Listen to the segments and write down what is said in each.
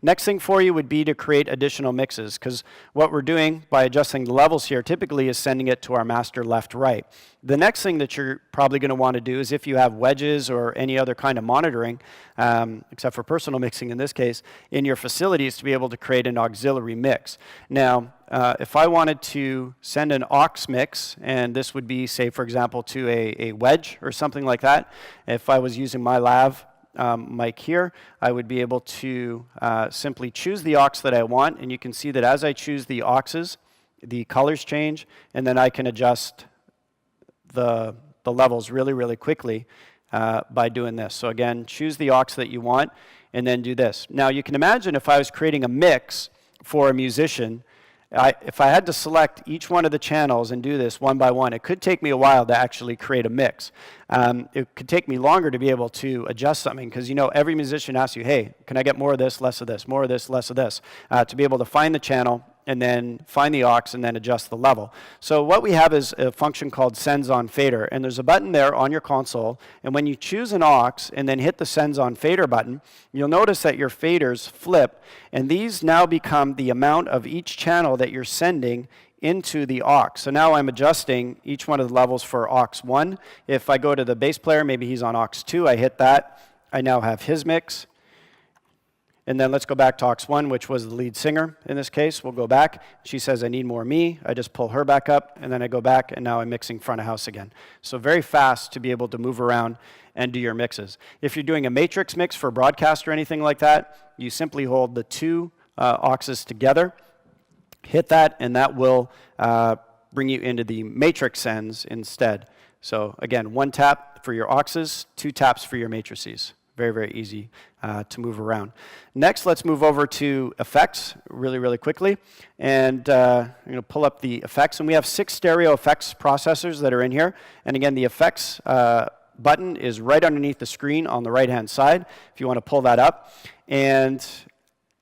Next thing for you would be to create additional mixes, because what we're doing by adjusting the levels here typically is sending it to our master left-right. The next thing that you're probably going to want to do is, if you have wedges or any other kind of monitoring, except for personal mixing in this case, in your facilities, to be able to create an auxiliary mix. Now, if I wanted to send an aux mix, and this would be, say, for example, to a wedge or something like that, if I was using my lav mic here, I would be able to simply choose the aux that I want, and you can see that as I choose the auxes, the colors change, and then I can adjust the levels really, really quickly by doing this. So again, choose the aux that you want, and then do this. Now you can imagine if I was creating a mix for a musician, if I had to select each one of the channels and do this one by one, it could take me a while to actually create a mix. It could take me longer to be able to adjust something, because you know every musician asks you, hey, can I get more of this, less of this, more of this, less of this, to be able to find the channel and then find the aux and then adjust the level. So what we have is a function called sends on fader, and there's a button there on your console, and when you choose an aux and then hit the sends on fader button, you'll notice that your faders flip, and these now become the amount of each channel that you're sending into the aux. So now I'm adjusting each one of the levels for aux 1. If I go to the bass player, maybe he's on aux 2, I hit that, I now have his mix. And then let's go back to aux 1, which was the lead singer in this case. We'll go back. She says, I need more me. I just pull her back up, and then I go back, and now I'm mixing front of house again. So very fast to be able to move around and do your mixes. If you're doing a matrix mix for broadcast or anything like that, you simply hold the two auxes together, hit that, and that will bring you into the matrix sends instead. So again, 1 tap for your auxes, 2 taps for your matrices. Very, very easy to move around. Next, let's move over to effects really, really quickly. And I'm going to pull up the effects. And we have 6 stereo effects processors that are in here. And again, the effects button is right underneath the screen on the right-hand side, if you want to pull that up. And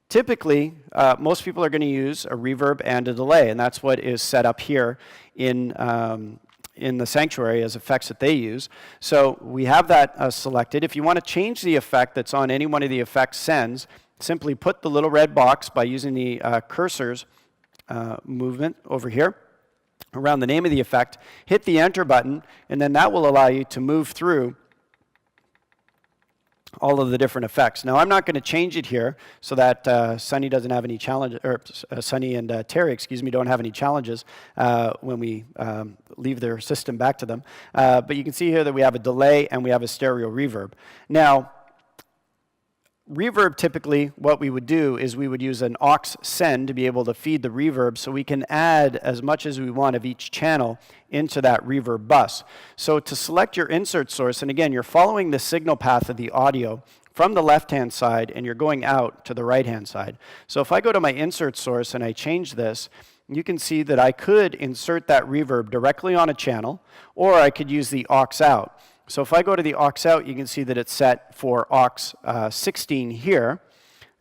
typically, most people are going to use a reverb and a delay. And that's what is set up here in the sanctuary as effects that they use. So we have that selected. If you want to change the effect that's on any one of the effects sends, simply put the little red box by using the cursor's movement over here around the name of the effect, hit the enter button, and then that will allow you to move through all of the different effects. Now I'm not going to change it here so that Sunny doesn't have any challenge, or Sunny and Terry, excuse me, don't have any challenges when we leave their system back to them. But you can see here that we have a delay and we have a stereo reverb. Now, reverb, typically what we would do is we would use an aux send to be able to feed the reverb, so we can add as much as we want of each channel into that reverb bus. So to select your insert source, and again, you're following the signal path of the audio from the left-hand side and you're going out to the right-hand side. So if I go to my insert source and I change this, you can see that I could insert that reverb directly on a channel, or I could use the aux out. So if I go to the aux out, you can see that it's set for aux 16 here.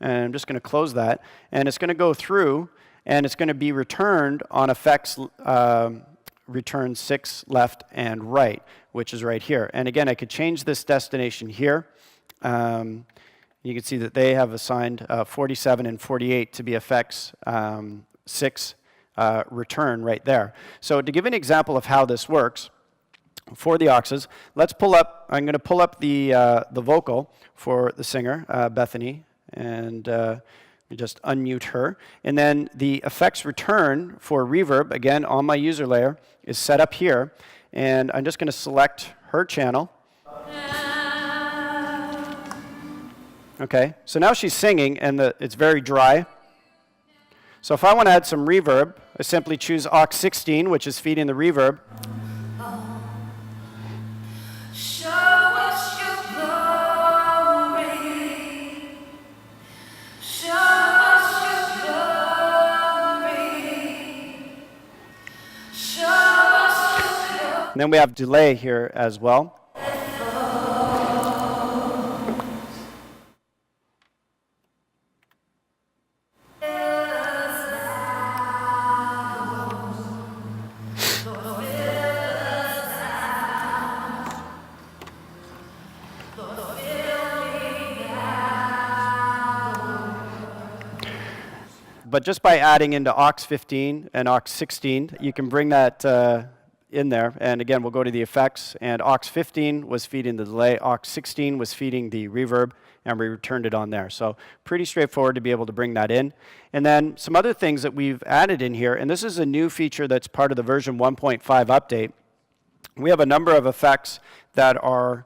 And I'm just going to close that. And it's going to go through, and it's going to be returned on effects return 6 left and right, which is right here. And again, I could change this destination here. You can see that they have assigned 47 and 48 to be effects 6 return right there. So to give an example of how this works, for the auxes, let's pull up, I'm going to pull up the vocal for the singer, Bethany, and just unmute her. And then the effects return for reverb, again, on my user layer, is set up here. And I'm just going to select her channel. Okay, so now she's singing, and it's very dry. So if I want to add some reverb, I simply choose aux 16, which is feeding the reverb. And then we have delay here as well. But just by adding into aux 15 and aux 16, you can bring that in there. And again, we'll go to the effects, and aux 15 was feeding the delay, aux 16 was feeding the reverb, and we returned it on there. So pretty straightforward to be able to bring that in. And then some other things that we've added in here, and this is a new feature that's part of the version 1.5 update. We have a number of effects that are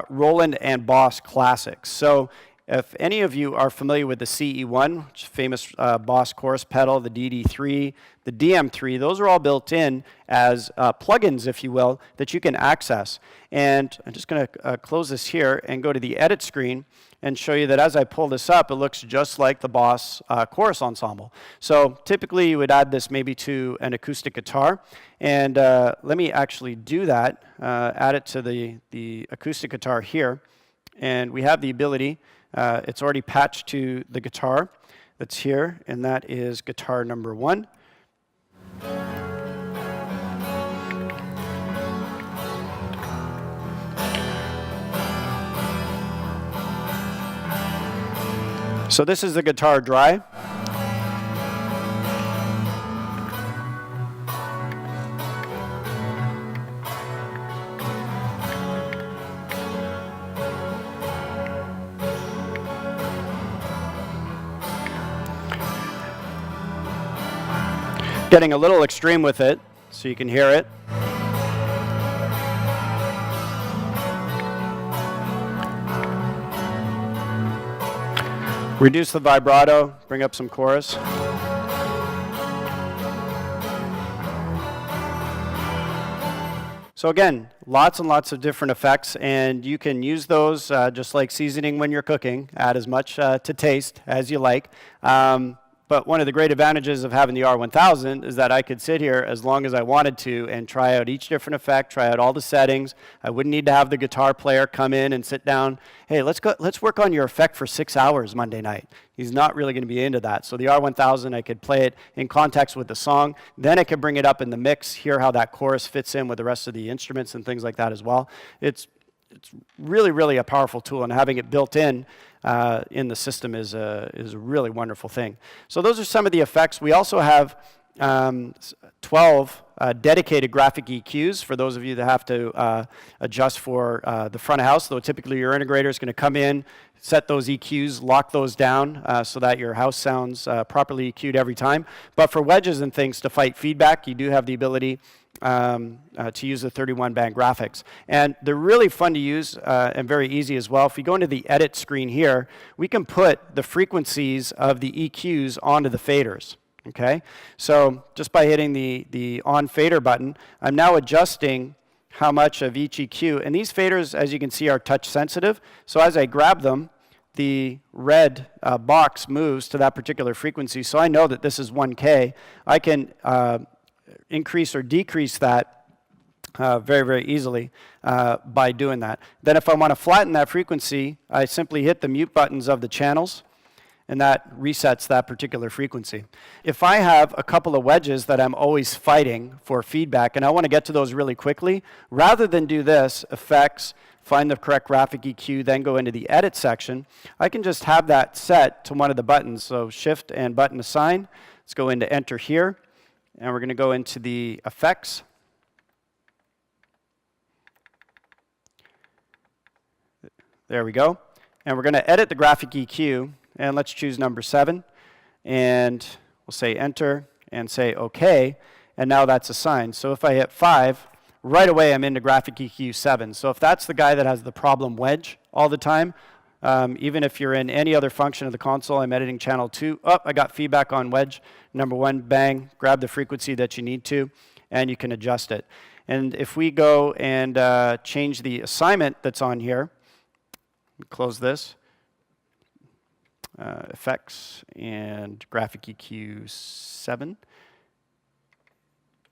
Roland and Boss classics. So if any of you are familiar with the CE1, which is famous Boss chorus pedal, the DD3, the DM3, those are all built in as plugins, if you will, that you can access. And I'm just going to close this here and go to the edit screen and show you that as I pull this up, it looks just like the Boss chorus ensemble. So typically you would add this maybe to an acoustic guitar. And let me actually do that, add it to the acoustic guitar here. And we have the ability, it's already patched to the guitar that's here, and that is guitar number 1. So this is the guitar dry. Getting a little extreme with it so you can hear it. Reduce the vibrato, bring up some chorus. So again, lots and lots of different effects, and you can use those just like seasoning when you're cooking. Add as much to taste as you like. But one of the great advantages of having the R1000 is that I could sit here as long as I wanted to and try out each different effect, try out all the settings. I wouldn't need to have the guitar player come in and sit down. Hey, let's work on your effect for 6 hours Monday night. He's not really going to be into that. So the R1000, I could play it in context with the song. Then I could bring it up in the mix, hear how that chorus fits in with the rest of the instruments and things like that as well. It's really, really a powerful tool, and having it built in the system is a really wonderful thing. So those are some of the effects. We also have 12 dedicated graphic EQs for those of you that have to adjust for the front of house, though typically your integrator is going to come in, set those EQs, lock those down so that your house sounds properly EQ'd every time. But for wedges and things to fight feedback, you do have the ability to use the 31-band graphics. And they're really fun to use and very easy as well. If we go into the edit screen here, we can put the frequencies of the EQs onto the faders. Okay? So just by hitting the on fader button, I'm now adjusting how much of each EQ. And these faders, as you can see, are touch sensitive. So as I grab them, the red box moves to that particular frequency. So I know that this is 1K. I can increase or decrease that very, very easily by doing that. Then if I want to flatten that frequency, I simply hit the mute buttons of the channels, and that resets that particular frequency. If I have a couple of wedges that I'm always fighting for feedback, and I want to get to those really quickly, rather than do this, effects, find the correct graphic EQ, then go into the edit section, I can just have that set to one of the buttons. So shift and button assign. Let's go into enter here. And we're going to go into the effects. There we go. And we're going to edit the graphic EQ. And let's choose number 7. And we'll say enter and say OK. And now that's assigned. So if I hit 5, right away I'm into graphic EQ 7. So if that's the guy that has the problem wedge all the time, even if you're in any other function of the console, I'm editing channel 2. Oh, I got feedback on wedge. Number 1, bang, grab the frequency that you need to, and you can adjust it. And if we go and change the assignment that's on here, close this, effects and graphic EQ 7.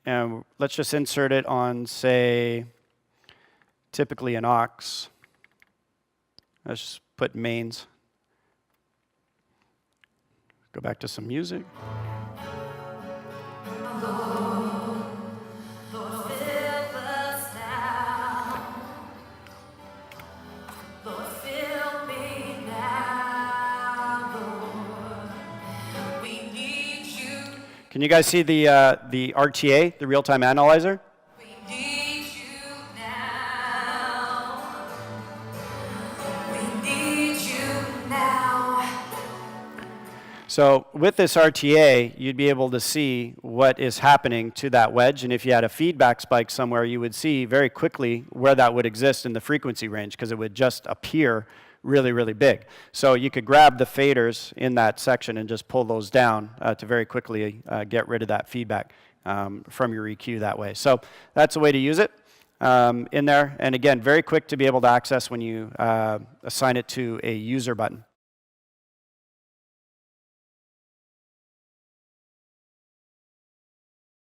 And let's just insert it on, say, typically an aux. Let's just put mains. Go back to some music. We need Can you guys see the RTA, the real-time analyzer? We need you now. We need you now. So with this RTA, you'd be able to see what is happening to that wedge, and if you had a feedback spike somewhere, you would see very quickly where that would exist in the frequency range, because it would just appear really, really big. So you could grab the faders in that section and just pull those down to very quickly get rid of that feedback from your EQ that way. So that's a way to use it in there. And again, very quick to be able to access when you assign it to a user button.